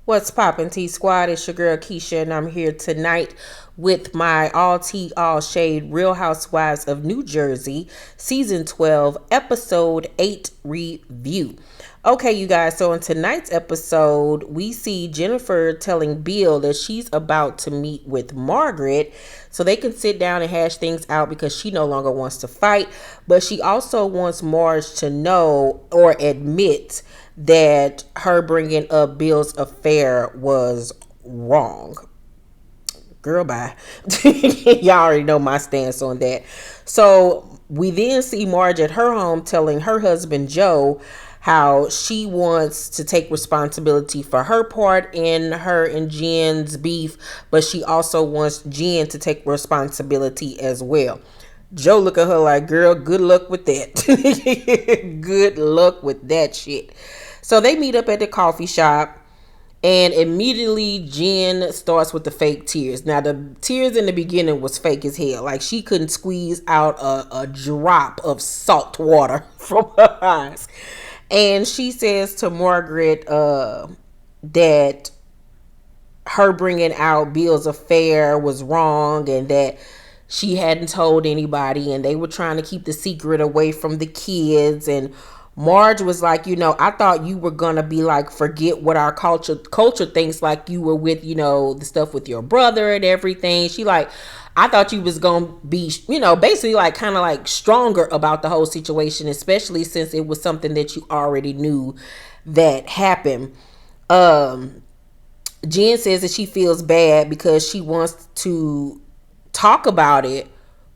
What's poppin', T Squad? It's your girl Keisha, and I'm here tonight with my all tea, all shade Real Housewives of New Jersey, Season 12, Episode 8 review. Okay, you guys, so in tonight's episode, we see Jennifer telling Bill that she's about to meet with Margaret so they can sit down and hash things out because she no longer wants to fight, but she also wants Marge to know or admit that her bringing up Bill's affair was wrong. Girl, bye. Y'all already know my stance on that. So we then see Marge at her home telling her husband Joe how she wants to take responsibility for her part in her and Jen's beef, but she also wants Jen to take responsibility as well. Joe look at her like, girl, good luck with that. Good luck with that shit. So they meet up at the coffee shop, and immediately Jen starts with the fake tears. Now, the tears in the beginning was fake as hell. Like, she couldn't squeeze out a drop of salt water from her eyes. And she says to Margaret that her bringing out Bill's affair was wrong and that she hadn't told anybody and they were trying to keep the secret away from the kids. And Marge was like, I thought you were gonna be like, forget what our culture thinks, like you were with, the stuff with your brother and everything. She like, I thought you was gonna be, basically like kind of like stronger about the whole situation, especially since it was something that you already knew that happened. Jen says that she feels bad because she wants to talk about it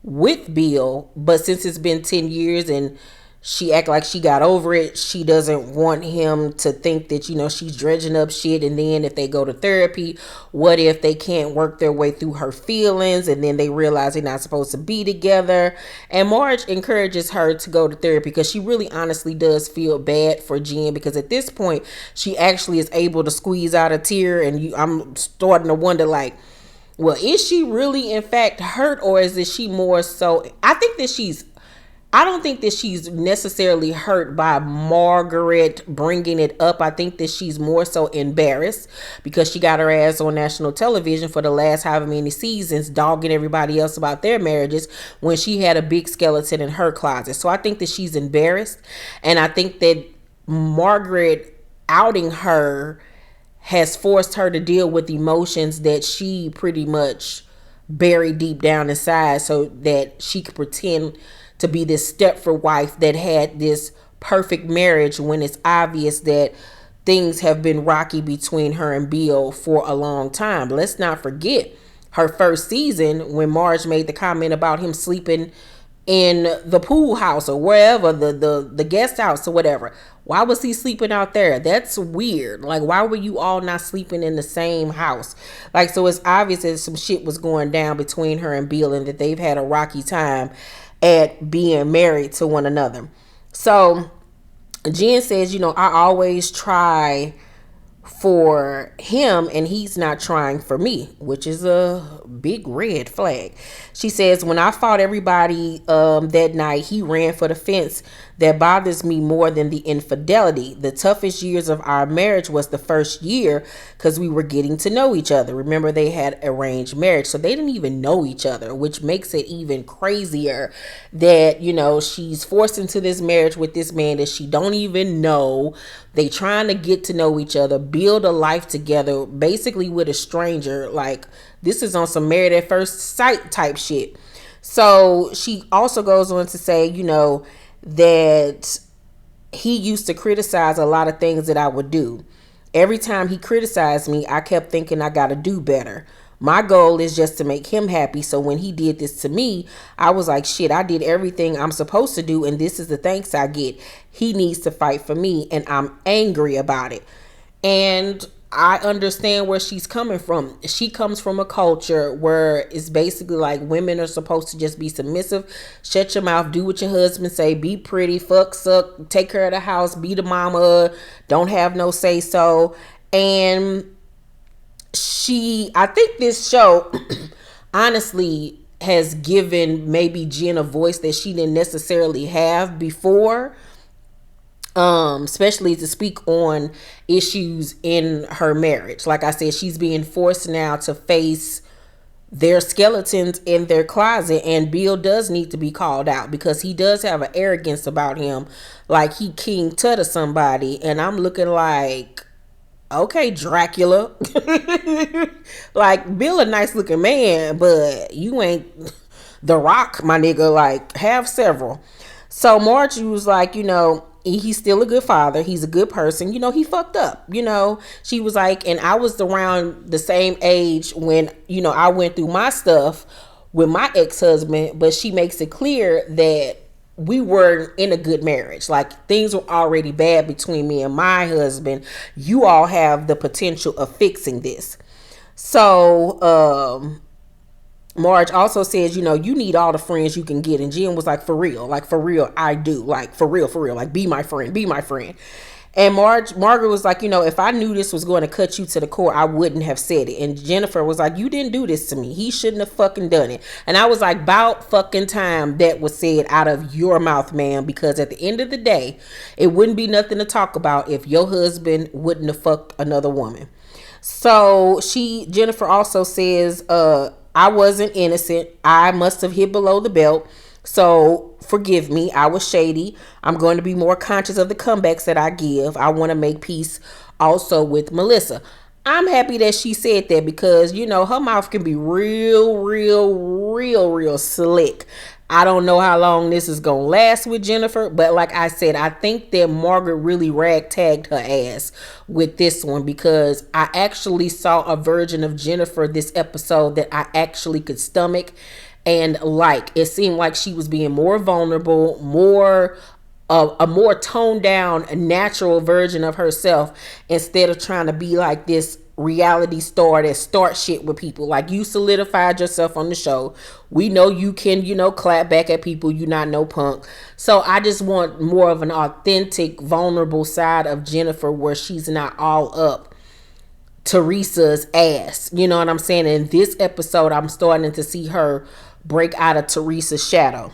with Bill, but since it's been 10 years and she act like she got over it, she doesn't want him to think that, she's dredging up shit. And then if they go to therapy, what if they can't work their way through her feelings and then they realize they're not supposed to be together? And Marge encourages her to go to therapy because she really honestly does feel bad for Jen, because at this point she actually is able to squeeze out a tear, and I'm starting to wonder, like, well, is she really in fact hurt, or is it she more so? I don't think that she's necessarily hurt by Margaret bringing it up. I think that she's more so embarrassed because she got her ass on national television for the last however many seasons, dogging everybody else about their marriages when she had a big skeleton in her closet. So I think that she's embarrassed, and I think that Margaret outing her has forced her to deal with emotions that she pretty much buried deep down inside so that she could pretend to be this Stepford wife that had this perfect marriage when it's obvious that things have been rocky between her and Bill for a long time. Let's not forget her first season when Marge made the comment about him sleeping in the pool house or wherever, the guest house or whatever. Why was he sleeping out there? That's weird. Like, why were you all not sleeping in the same house? Like, so it's obvious that some shit was going down between her and Bill and that they've had a rocky time at being married to one another. So Jen says, I always try for him and he's not trying for me, which is a big red flag. She says, when I fought everybody that night, he ran for the fence. That bothers me more than the infidelity. The toughest years of our marriage was the first year because we were getting to know each other. Remember, they had arranged marriage, so they didn't even know each other, which makes it even crazier that, she's forced into this marriage with this man that she don't even know. They trying to get to know each other, build a life together, basically with a stranger. Like, this is on some married at first sight type shit. So she also goes on to say, that he used to criticize a lot of things that I would do. Every time he criticized me, I kept thinking I gotta do better. My goal is just to make him happy. So when he did this to me, I was like, shit, I did everything I'm supposed to do, and this is the thanks I get. He needs to fight for me, and I'm angry about it. And I understand where she's coming from. She comes from a culture where it's basically like women are supposed to just be submissive, shut your mouth, do what your husband say, be pretty, fuck, suck, take care of the house, be the mama, don't have no say so. And I think this show honestly has given maybe Jen a voice that she didn't necessarily have before. especially to speak on issues in her marriage. Like I said, she's being forced now to face their skeletons in their closet, and Bill does need to be called out because he does have an arrogance about him, like he King Tut or somebody. And I'm looking like, okay, Dracula. Like, Bill a nice looking man, but you ain't the Rock, my nigga. Like, have several. So Margie was like, he's still a good father. He's a good person. He fucked up. She was like, and I was around the same age when, I went through my stuff with my ex-husband, but she makes it clear that we were in a good marriage. Like, things were already bad between me and my husband. You all have the potential of fixing this. So, Marge also says, you need all the friends you can get. And Jen was like, for real, I do. Like, for real, like, be my friend. And Margaret was like, if I knew this was going to cut you to the core, I wouldn't have said it. And Jennifer was like, you didn't do this to me. He shouldn't have fucking done it. And I was like, about fucking time that was said out of your mouth, ma'am, because at the end of the day, it wouldn't be nothing to talk about if your husband wouldn't have fucked another woman. So Jennifer also says, I wasn't innocent. I must have hit below the belt. So forgive me. I was shady. I'm going to be more conscious of the comebacks that I give. I want to make peace also with Melissa. I'm happy that she said that because, her mouth can be real slick. I don't know how long this is going to last with Jennifer, but like I said, I think that Margaret really ragtagged her ass with this one because I actually saw a version of Jennifer this episode that I actually could stomach and like. It seemed like she was being more vulnerable, a more toned down, natural version of herself instead of trying to be like this reality star that starts shit with people. Like, you solidified yourself on the show. We know you can, clap back at people. You not no punk. So I just want more of an authentic, vulnerable side of Jennifer where she's not all up Teresa's ass. You know what I'm saying? In this episode, I'm starting to see her break out of Teresa's shadow.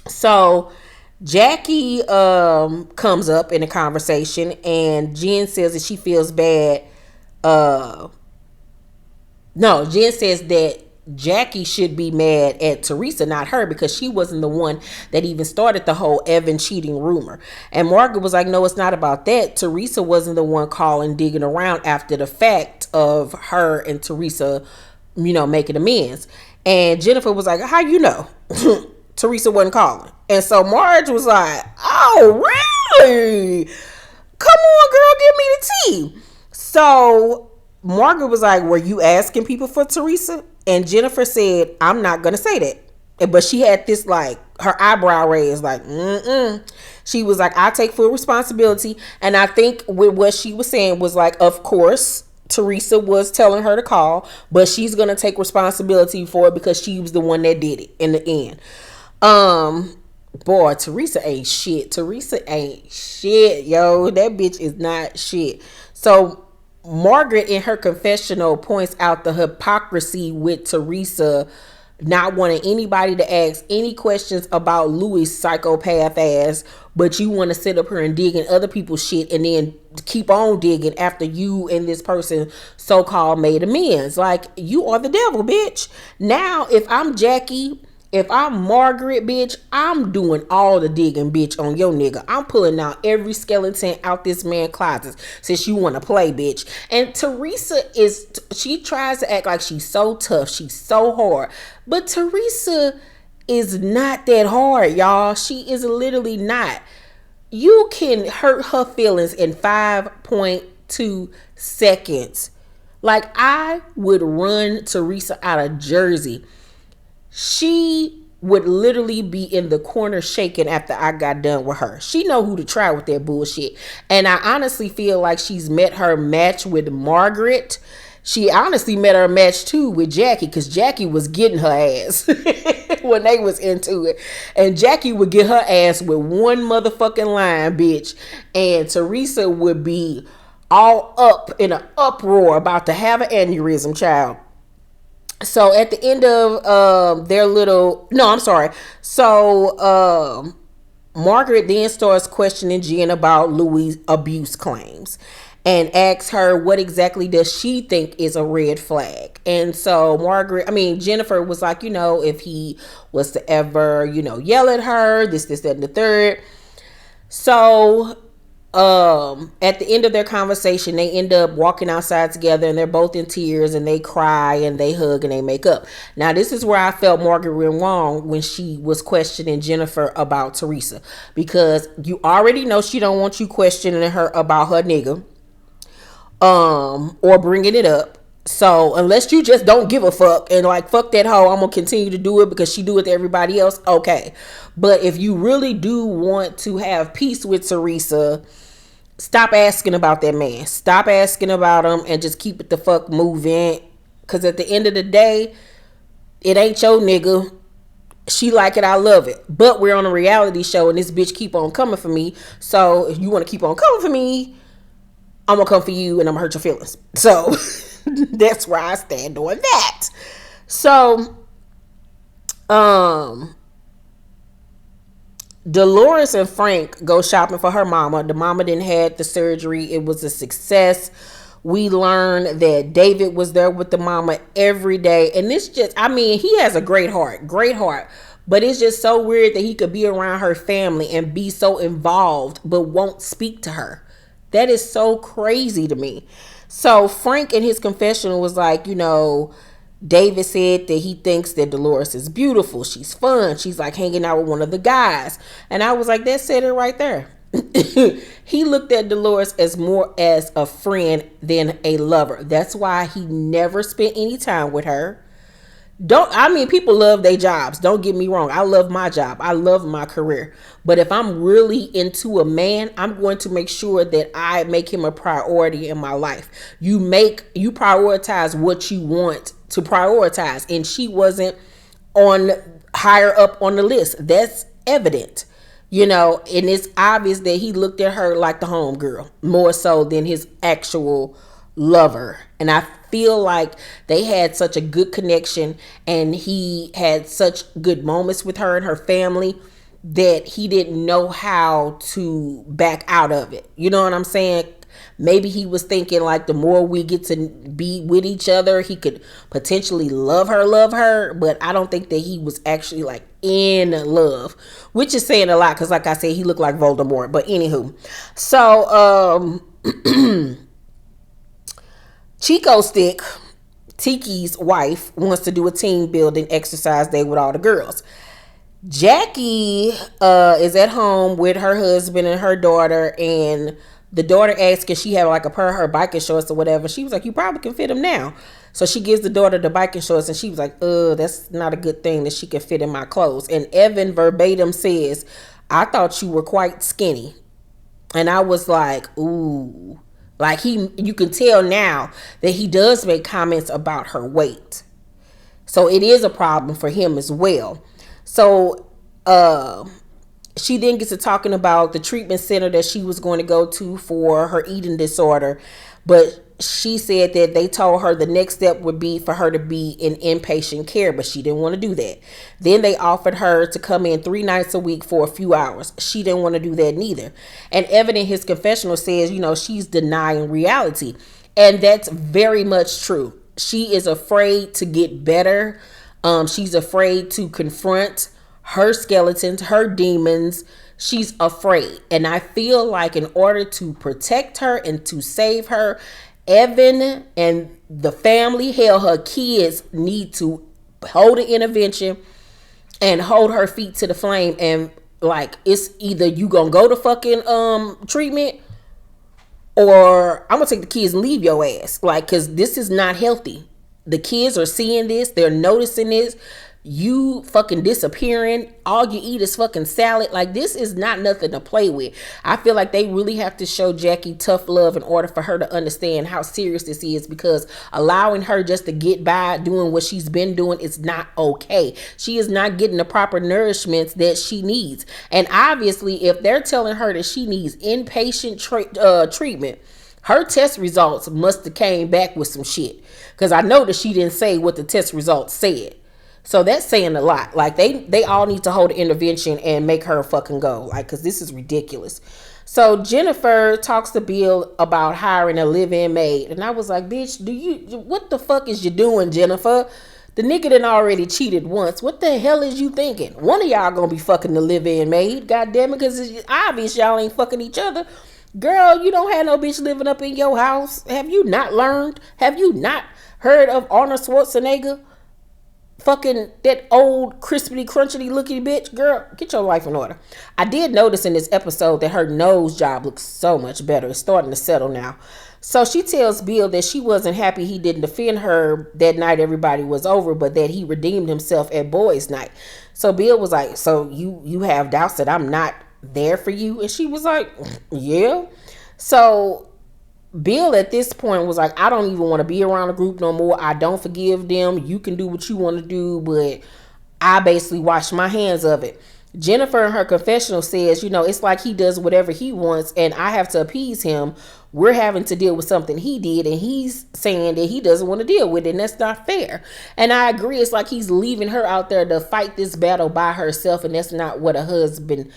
So Jackie comes up in a conversation and Jen says that she feels bad. Jen says that Jackie should be mad at Teresa, not her, because she wasn't the one that even started the whole Evan cheating rumor. And Margaret was like, no, it's not about that. Teresa wasn't the one calling, digging around after the fact of her and Teresa, making amends. And Jennifer was like, how you know? Teresa wasn't calling. And so Marge was like, oh, really? Come on, girl, give me the tea. So Margaret was like, were you asking people for Teresa? And Jennifer said, I'm not going to say that. But she had this, like, her eyebrow raised, like, She was like, I take full responsibility. And I think with what she was saying was like, of course, Teresa was telling her to call, but she's going to take responsibility for it because she was the one that did it in the end. Boy, Teresa ain't shit. Teresa ain't shit, yo. That bitch is not shit. So Margaret in her confessional points out the hypocrisy with Teresa not wanting anybody to ask any questions about Louis' psychopath ass, but you want to sit up here and dig in other people's shit and then keep on digging after you and this person so-called made amends. Like, you are the devil, bitch. Now, if I'm Jackie, if I'm Margaret, bitch, I'm doing all the digging, bitch, on your nigga. I'm pulling out every skeleton out this man's closet since you want to play, bitch. And Teresa she tries to act like she's so tough. She's so hard. But Teresa is not that hard, y'all. She is literally not. You can hurt her feelings in 5.2 seconds. Like, I would run Teresa out of Jersey. She would literally be in the corner shaking after I got done with her. She know who to try with that bullshit. And I honestly feel like she's met her match with Margaret. She honestly met her match too with Jackie, because Jackie was getting her ass when they was into it. And Jackie would get her ass with one motherfucking line, bitch. And Teresa would be all up in an uproar about to have an aneurysm, child. So at the end of their little, no, I'm sorry. So Margaret then starts questioning Jen about Louis' abuse claims and asks her what exactly does she think is a red flag. And so Jennifer was like, if he was to ever, yell at her, this, that, and the third. So at the end of their conversation, they end up walking outside together, and they're both in tears, and they cry and they hug and they make up. Now this is where I felt Margaret went wrong when she was questioning Jennifer about Teresa, because you already know she don't want you questioning her about her nigga or bringing it up. So unless you just don't give a fuck and like fuck that hoe, I'm gonna continue to do it because she do it to everybody else, okay. But if you really do want to have peace with Teresa, stop asking about that man. Stop asking about him and just keep it the fuck moving. Cause at the end of the day, it ain't your nigga. She like it, I love it. But we're on a reality show and this bitch keep on coming for me. So if you want to keep on coming for me, I'm gonna come for you and I'm gonna hurt your feelings. So that's where I stand on that. So Dolores and Frank go shopping for her mama. The mama didn't had the surgery. It was a success. We learned that David was there with the mama every day. And this just, he has a great heart. But it's just so weird that he could be around her family and be so involved but won't speak to her. That is so crazy to me. So Frank in his confessional was like, David said that he thinks that Dolores is beautiful. She's fun. She's like hanging out with one of the guys. And I was like, that said it right there. He looked at Dolores as more as a friend than a lover. That's why he never spent any time with her. People love their jobs. Don't get me wrong. I love my job. I love my career. But if I'm really into a man, I'm going to make sure that I make him a priority in my life. You prioritize what you want to prioritize. And she wasn't on higher up on the list. That's evident. And it's obvious that he looked at her like the homegirl more so than his actual lover. And I feel like they had such a good connection and he had such good moments with her and her family that he didn't know how to back out of it. You know what I'm saying? Maybe he was thinking like the more we get to be with each other, he could potentially love her. But I don't think that he was actually like in love, which is saying a lot because like I said, he looked like Voldemort. But anywho, so Chico Stick, Tiki's wife, wants to do a team building exercise day with all the girls. Jackie is at home with her husband and her daughter, and the daughter asks if she have like a pair of her biking shorts or whatever. She was like, you probably can fit them now. So she gives the daughter the biking shorts and she was like, that's not a good thing that she can fit in my clothes. And Evan verbatim says, I thought you were quite skinny. And I was like, ooh. Like you can tell now that he does make comments about her weight. So it is a problem for him as well. So she then gets to talking about the treatment center that she was going to go to for her eating disorder. But she said that they told her the next step would be for her to be in inpatient care, but she didn't want to do that. Then they offered her to come in 3 nights a week for a few hours. She didn't want to do that neither. And Evan in his confessional says, she's denying reality. And that's very much true. She is afraid to get better. She's afraid to confront her skeletons, her demons. She's afraid. And I feel like in order to protect her and to save her, Evan and the family, hell, her kids need to hold an intervention and hold her feet to the flame. And like, it's either you gonna go to fucking treatment or I'm gonna take the kids and leave your ass. Like, cause this is not healthy. The kids are seeing this. They're noticing this. You fucking disappearing. All you eat is fucking salad. Like, this is not nothing to play with. I feel like they really have to show Jackie tough love in order for her to understand how serious this is, because allowing her just to get by doing what she's been doing is not okay. She is not getting the proper nourishments that she needs. And obviously, if they're telling her that she needs inpatient treatment, her test results must have came back with some shit. Because I know that she didn't say what the test results said. So that's saying a lot. Like they all need to hold an intervention and make her fucking go. Like, cause this is ridiculous. So Jennifer talks to Bill about hiring a live-in maid, and I was like, bitch, what the fuck is you doing, Jennifer? The nigga done already cheated once. What the hell is you thinking? One of y'all gonna be fucking the live-in maid, goddamn it, because it's obvious y'all ain't fucking each other. Girl, you don't have no bitch living up in your house. Have you not learned? Have you not heard of Arnold Schwarzenegger? Fucking that old crispity crunchity looking bitch. Girl, get your life in order. I did notice in this episode that her nose job looks so much better. It's starting to settle now. So she tells Bill that she wasn't happy he didn't defend her that night everybody was over, but that he redeemed himself at boys night. So Bill was like, so you have doubts that I'm not there for you? And she was like, yeah. So Bill at this point was like, I don't even want to be around the group no more. I don't forgive them. You can do what you want to do, but I basically wash my hands of it. Jennifer in her confessional says, it's like he does whatever he wants and I have to appease him. We're having to deal with something he did and he's saying that he doesn't want to deal with it, and that's not fair. And I agree. It's like he's leaving her out there to fight this battle by herself, and that's not what a husband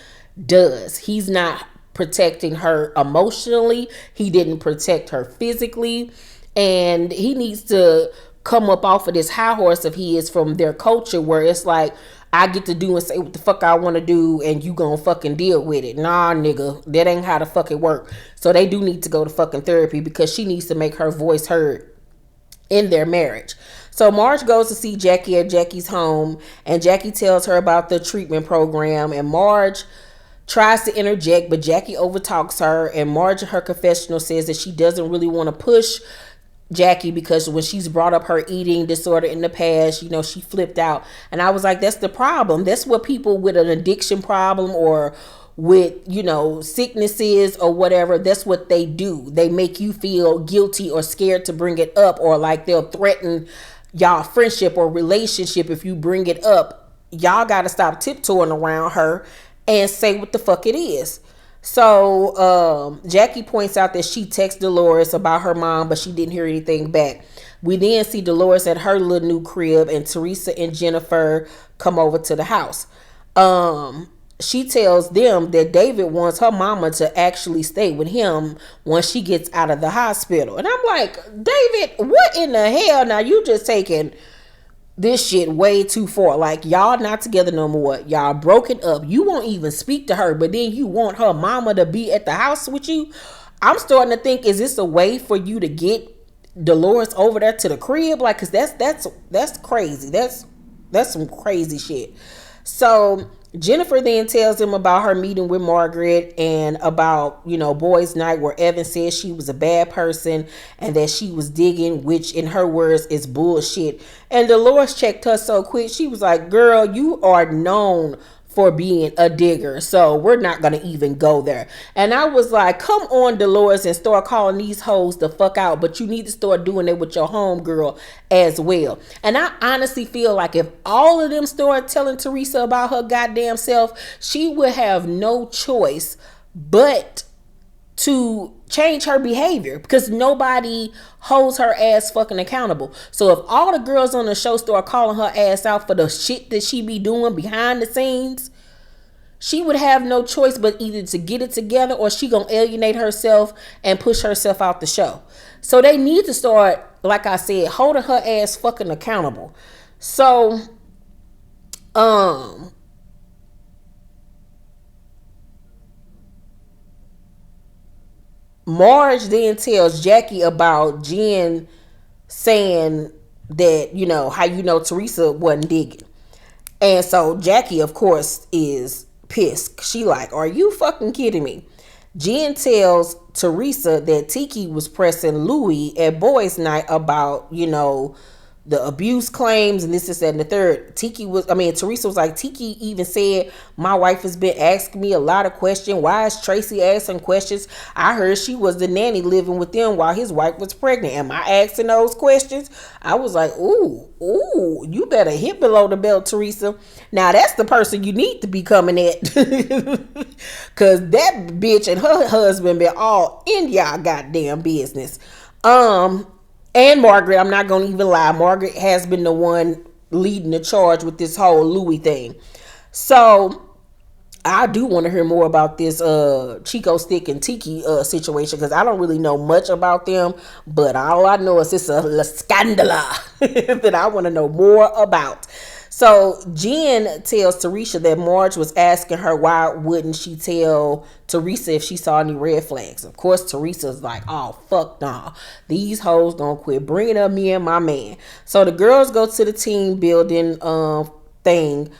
does. He's not protecting her emotionally. He didn't protect her physically, and he needs to come up off of this high horse of his from their culture where it's like, I get to do and say what the fuck I want to do and you gonna fucking deal with it. Nah, nigga, that ain't how the fuck it work. So they do need to go to fucking therapy because she needs to make her voice heard in their marriage. So Marge goes to see Jackie at Jackie's home, and Jackie tells her about the treatment program, and Marge tries to interject, but Jackie overtalks her, and Marge in her confessional says that she doesn't really want to push Jackie because when she's brought up her eating disorder in the past, she flipped out. And I was like, that's the problem. That's what people with an addiction problem or with, sicknesses or whatever, that's what they do. They make you feel guilty or scared to bring it up, or like they'll threaten y'all friendship or relationship if you bring it up. Y'all got to stop tiptoeing around her and say what the fuck it is. So Jackie points out that she texted Dolores about her mom, but she didn't hear anything back. We then see Dolores at her little new crib, and Teresa and Jennifer come over to the house. She tells them that David wants her mama to actually stay with him once she gets out of the hospital. And I'm like, David, what in the hell? Now you just taking this shit way too far. Like, y'all not together no more. Y'all broken up. You won't even speak to her, but then you want her mama to be at the house with you. I'm starting to think, is this a way for you to get Dolores over there to the crib? Like, cause that's crazy. That's some crazy shit. So Jennifer then tells him about her meeting with Margaret and about, boys' night, where Evan says she was a bad person and that she was digging, which in her words is bullshit. And Dolores checked her so quick. She was like, girl, you are known for being a digger, so we're not gonna even go there. And I was like, come on, Dolores, and start calling these hoes the fuck out, but you need to start doing it with your homegirl as well. And I honestly feel like if all of them start telling Teresa about her goddamn self, she would have no choice but to change her behavior, because nobody holds her ass fucking accountable. So if all the girls on the show start calling her ass out for the shit that she be doing behind the scenes, she would have no choice but either to get it together or she gonna alienate herself and push herself out the show. So they need to start, like I said, holding her ass fucking accountable. So Marge then tells Jackie about Jen saying that, how Teresa wasn't digging. And so Jackie, of course, is pissed. She like, are you fucking kidding me? Jen tells Teresa that Tiki was pressing Louis at boys' night about, the abuse claims and this, that, and the third. Teresa was like, Tiki even said, my wife has been asking me a lot of questions. Why is Traci asking questions? I heard she was the nanny living with them while his wife was pregnant. Am I asking those questions? I was like, ooh, you better hit below the belt, Teresa. Now that's the person you need to be coming at. Cause that bitch and her husband been all in y'all goddamn business. And Margaret, I'm not going to even lie, Margaret has been the one leading the charge with this whole Louis thing. So I do want to hear more about this Chico Stick and Tiki situation, because I don't really know much about them, but all I know is it's a scandala that I want to know more about. So Jen tells Teresa that Marge was asking her why wouldn't she tell Teresa if she saw any red flags. Of course, Teresa's like, oh, fuck nah. These hoes don't quit bringing up me and my man. So the girls go to the team building thing.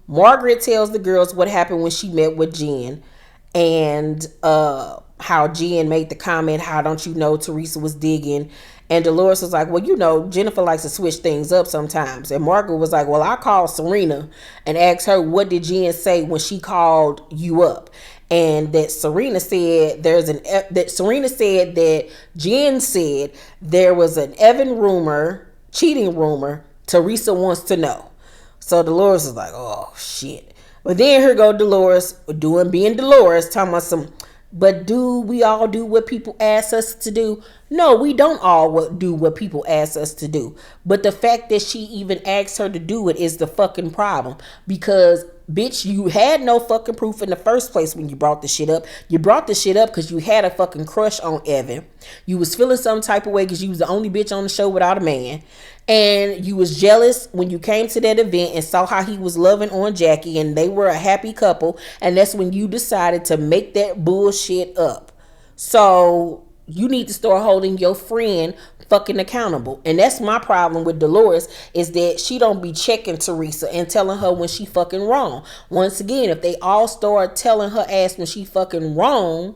Margaret tells the girls what happened when she met with Jen, and how Jen made the comment, how don't you know Teresa was digging. And Dolores was like, well, you know, Jennifer likes to switch things up sometimes. And Margaret was like, well, I called Serena and asked her, what did Jen say when she called you up? And that Serena said that Jen said there was an cheating rumor, Teresa wants to know. So Dolores is like, oh shit. But then here go Dolores being Dolores, talking about some, but do we all do what people ask us to do? No, we don't all do what people ask us to do. But the fact that she even asked her to do it is the fucking problem. Because, bitch, you had no fucking proof in the first place when you brought the shit up. You brought the shit up because you had a fucking crush on Evan. You was feeling some type of way because you was the only bitch on the show without a man. And you was jealous when you came to that event and saw how he was loving on Jackie and they were a happy couple. And that's when you decided to make that bullshit up. So you need to start holding your friend fucking accountable. And that's my problem with Dolores, is that she don't be checking Teresa and telling her when she fucking wrong. Once again, if they all start telling her ass when she fucking wrong,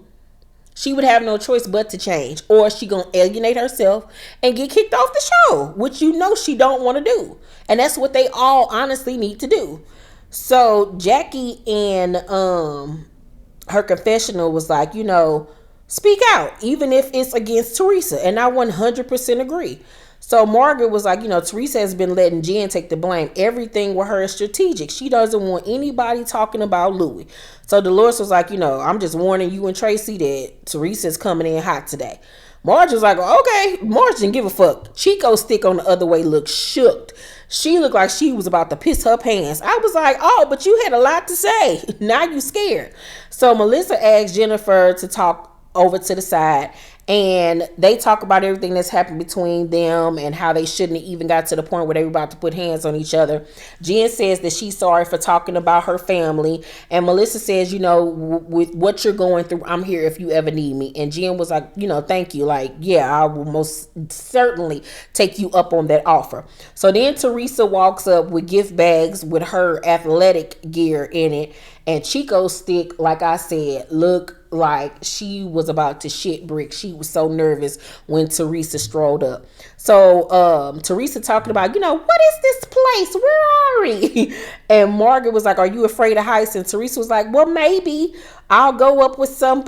she would have no choice but to change, or she gonna alienate herself and get kicked off the show, which you know she don't want to do. And that's what they all honestly need to do. So Jackie in her confessional was like, you know, speak out, even if it's against Teresa. And I 100% agree. So Margaret was like, you know, Teresa has been letting Jen take the blame. Everything with her is strategic. She doesn't want anybody talking about Louis. So Dolores was like, you know, I'm just warning you and Traci that Teresa's coming in hot today. Marge was like, okay. Marge didn't give a fuck. Chico Stick on the other way looked shook. She looked like she was about to piss her pants. I was like, oh, but you had a lot to say. Now you scared. So Melissa asked Jennifer to talk over to the side, and they talk about everything that's happened between them and how they shouldn't have even got to the point where they were about to put hands on each other. Jen says that she's sorry for talking about her family, and Melissa says, you know, with what you're going through, I'm here if you ever need me. And Jen was like, you know, thank you, like, yeah, I will most certainly take you up on that offer. So then Teresa walks up with gift bags with her athletic gear in it, and Chico Stick, like I said, looked like she was about to shit brick. She was so nervous when Teresa strolled up. So Teresa talking about, you know, what is this place? Where are we? And Margaret was like, are you afraid of heights? And Teresa was like, well, maybe I'll go up with some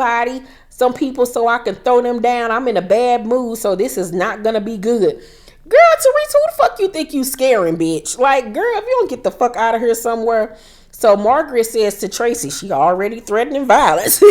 people so I can throw them down. I'm in a bad mood, so this is not gonna be good. Girl, Teresa, who the fuck you think you scaring, bitch? Like, girl, if you don't get the fuck out of here somewhere. So Margaret says to Traci, she already threatening violence.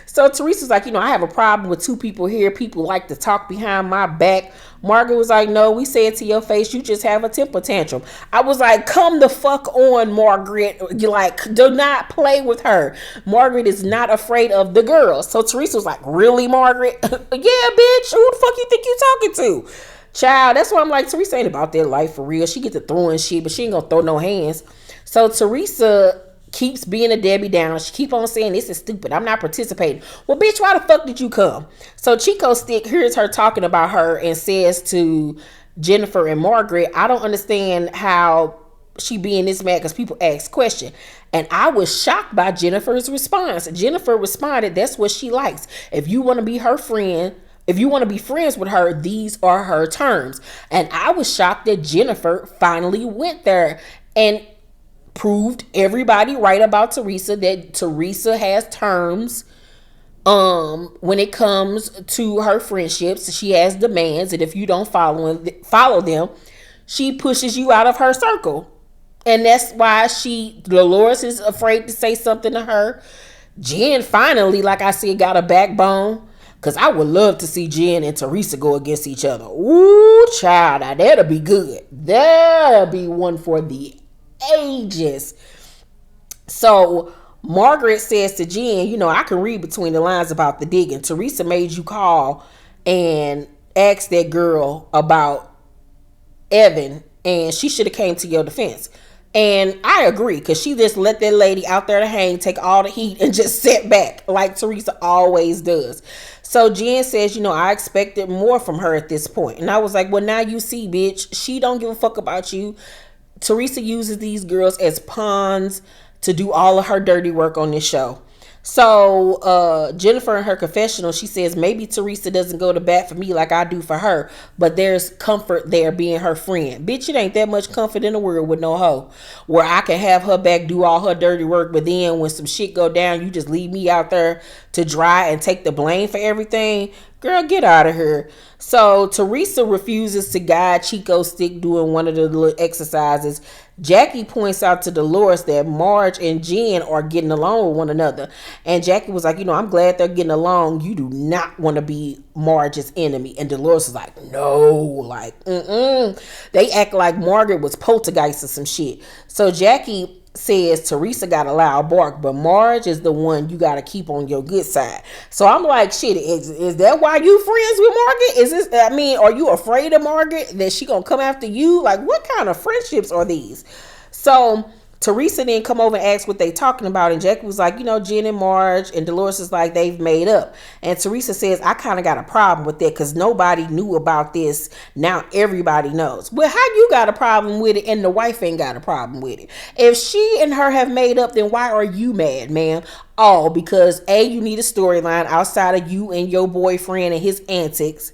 So Teresa's like, you know, I have a problem with two people here. People like to talk behind my back. Margaret was like, no, we say it to your face. You just have a temper tantrum. I was like, come the fuck on, Margaret. You like, do not play with her. Margaret is not afraid of the girls. So Teresa was like, really, Margaret? Yeah, bitch. Who the fuck you think you talking to? Child, that's why I'm like, Teresa ain't about that life for real. She get to throwing shit, but she ain't gonna throw no hands. So Teresa keeps being a Debbie Downer. She keep on saying this is stupid. I'm not participating. Well, bitch, why the fuck did you come? So Chico Stick hears her talking about her and says to Jennifer and Margaret, I don't understand how she being this mad because people ask questions. And I was shocked by Jennifer's response. Jennifer responded, that's what she likes. If you want to be her friend, if you want to be friends with her, these are her terms. And I was shocked that Jennifer finally went there and proved everybody right about Teresa, that Teresa has terms when it comes to her friendships. She has demands, and if you don't follow them, she pushes you out of her circle. And that's why Dolores is afraid to say something to her. Jen finally, like I said, got a backbone. Because I would love to see Jen and Teresa go against each other. Ooh, child, now that'll be good. That'll be one for the ages. So Margaret says to Jen, you know, I can read between the lines about the digging. Teresa made you call and ask that girl about Evan, and she should have came to your defense. And I agree, because she just let that lady out there to hang, take all the heat, and just sit back like Teresa always does. So Jen says, you know, I expected more from her at this point. And I was like, well, now you see, bitch, she don't give a fuck about you. Teresa uses these girls as pawns to do all of her dirty work on this show. So Jennifer in her confessional, she says maybe Teresa doesn't go to bat for me like I do for her, but there's comfort there being her friend. Bitch, it ain't that much comfort in the world with no hoe where I can have her back, do all her dirty work, but then when some shit go down, you just leave me out there to dry and take the blame for everything. Girl, get out of here. So Teresa refuses to guide Chico's stick doing one of the little exercises. Jackie points out to Dolores that Marge and Jen are getting along with one another. And Jackie was like, you know, I'm glad they're getting along. You do not want to be Marge's enemy. And Dolores is like, no, like, They act like Margaret was poltergeist or some shit. So Jackie says Teresa got a loud bark, but Marge is the one you got to keep on your good side. So I'm like, shit, is that why you friends with Margaret? Is this, I mean, are you afraid of Margaret that she gonna come after you? Like, what kind of friendships are these? So Teresa then come over and ask what they talking about, and Jackie was like, you know, Jen and Marge, and Dolores is like, they've made up. And Teresa says, I kind of got a problem with that because nobody knew about this. Now everybody knows. Well, how you got a problem with it and the wife ain't got a problem with it? If she and her have made up, then why are you mad, ma'am? All because A, you need a storyline outside of you and your boyfriend and his antics,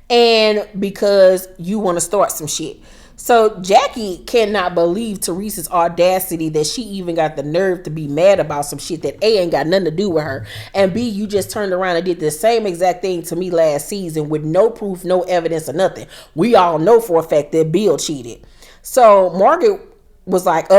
and because you want to start some shit. So Jackie cannot believe Teresa's audacity that she even got the nerve to be mad about some shit that A, ain't got nothing to do with her, and B, you just turned around and did the same exact thing to me last season with no proof, no evidence, or nothing. We all know for a fact that Bill cheated. So Margaret was like,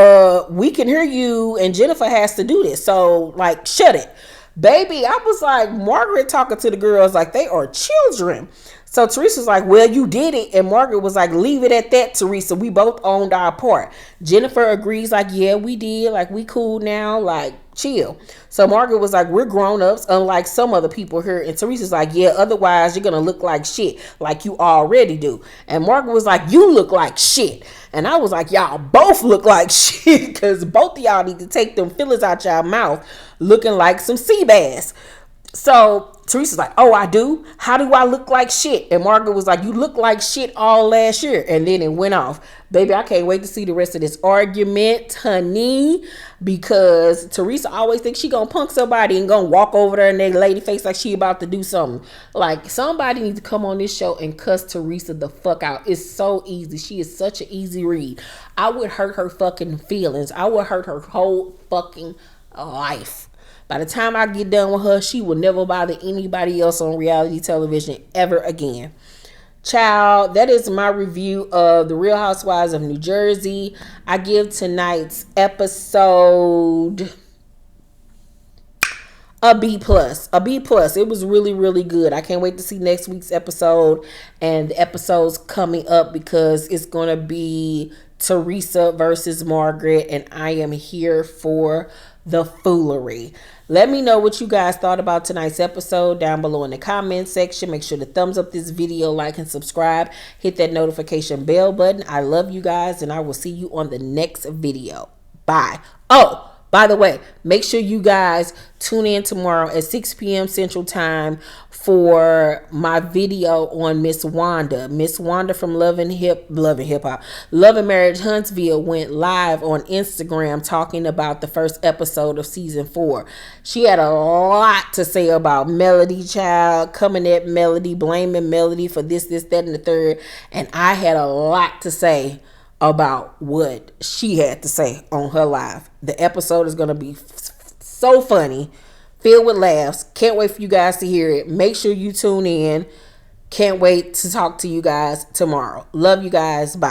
we can hear you and Jennifer has to do this, so like, shut it. Baby, I was like, Margaret talking to the girls like they are children. So Teresa's like, well, you did it. And Margaret was like, leave it at that, Teresa. We both owned our part. Jennifer agrees like, yeah, we did. Like, we cool now. Like, chill. So Margaret was like, we're grown-ups, unlike some other people here. And Teresa's like, yeah, otherwise you're going to look like shit like you already do. And Margaret was like, you look like shit. And I was like, y'all both look like shit because both of y'all need to take them fillers out y'all mouth looking like some sea bass. So Teresa's like, oh, I do? How do I look like shit? And Margaret was like, you look like shit all last year. And then it went off. Baby, I can't wait to see the rest of this argument, honey, because Teresa always thinks she gonna punk somebody and gonna walk over there and they lady face like she about to do something. Like, somebody needs to come on this show and cuss Teresa the fuck out. It's so easy. She is such an easy read. I would hurt her fucking feelings. I would hurt her whole fucking life. By the time I get done with her, she will never bother anybody else on reality television ever again. Child, that is my review of The Real Housewives of New Jersey. I give tonight's episode a B+. A B+. It was really, really good. I can't wait to see next week's episode and the episodes coming up because it's going to be Teresa versus Margaret, and I am here for the foolery. Let me know what you guys thought about tonight's episode down below in the comment section. Make sure to thumbs up this video, like, and subscribe. Hit that notification bell button. I love you guys, and I will see you on the next video. Bye. Oh, by the way, make sure you guys tune in tomorrow at 6 p.m. Central Time for my video on Miss Wanda. Miss Wanda from Love and Marriage Huntsville went live on Instagram talking about the first episode of season 4. She had a lot to say about Melody, child, coming at Melody, blaming Melody for this, that, and the third. And I had a lot to say about what she had to say on her live. The episode is going to be so funny, filled with laughs. Can't wait for you guys to hear it. Make sure you tune in. Can't wait to talk to you guys tomorrow. Love you guys. Bye.